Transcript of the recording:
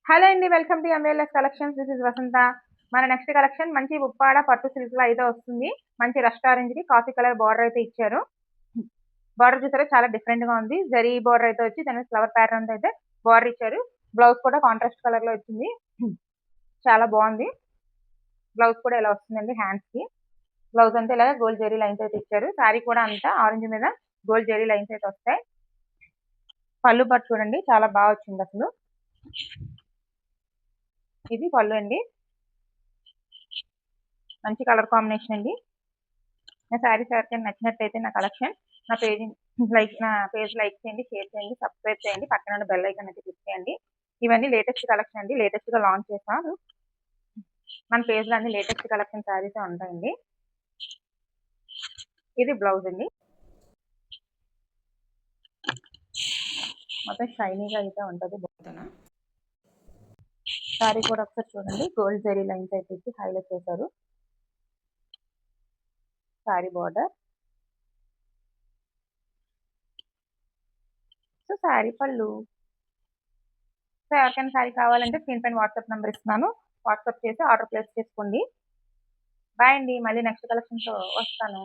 Hello అండి, welcome to MLS collections. This is Vasantha. మన next collection మంచి ఉప్పాడ పట్టు సిల్క్ లో అయితే వస్తుంది. మంచి రస్ట్ ఆరెంజ్ కి కాఫీ కలర్ బార్డర్ అయితే ఇచ్చారు. బార్డర్ చూసారా, చాలా డిఫరెంట్ గా ఉంది. జరీ బార్డర్ అయితే వచ్చి దాని ఫ్లవర్ ప్యాటర్న్ అయితే బార్డర్ ఇచ్చారు. బ్లౌజ్ కూడా కాంట్రాస్ట్ కలర్ లో వచ్చింది. చాలా బాగుంది. బ్లౌజ్ కూడా ఇలా వస్తుందండి హ్యాండ్స్ కి. బ్లౌజ్ అంతా ఇలా గోల్డ్ జరీ లైన్స్ అయితే ఇచ్చారు. శారీ కూడా అంతా ఆరెంజ్ మీద గోల్డ్ జరీ లైన్స్ అయితే వస్తాయి. పళ్ళు పట్టు చూడండి, చాలా బాగా వచ్చింది అసలు. ఇది పళ్ళు అండి, మంచి కలర్ కాంబినేషన్ అండి. నా శారీస్ ఎవరికైనా నచ్చినట్టయితే నా కలెక్షన్ నా పేజ్ లైక్ చేయండి, షేర్ చేయండి, సబ్స్క్రైబ్ చేయండి, పక్కన ఉన్న బెల్ ఐకాన్ అయితే క్లిక్ చేయండి. ఇవన్నీ లేటెస్ట్ కలెక్షన్ అండి, లేటెస్ట్ గా లాంచ్ చేస్తాను. మన పేజ్ లో అన్ని లేటెస్ట్ కలెక్షన్ శారీస్ ఉంటాయండి. ఇది బ్లౌజ్ అండి, మొత్తం షైనీగా అయితే ఉంటుంది. శారీ కూడా ఒకసారి చూడండి, గోల్డ్ జరీ లైన్స్ అయితే ఇచ్చి హైలైట్ చేశారు. శారీ బార్డర్, సో శారీ పళ్ళు. సో ఎవరికైనా శారీ కావాలంటే స్క్రీన్ పైన వాట్సాప్ నెంబర్ ఇస్తున్నాను, వాట్సాప్ చేసి ఆర్డర్ ప్లేస్ చేసుకోండి. బాయ్ అండి, మళ్ళీ నెక్స్ట్ కలెక్షన్తో వస్తాను.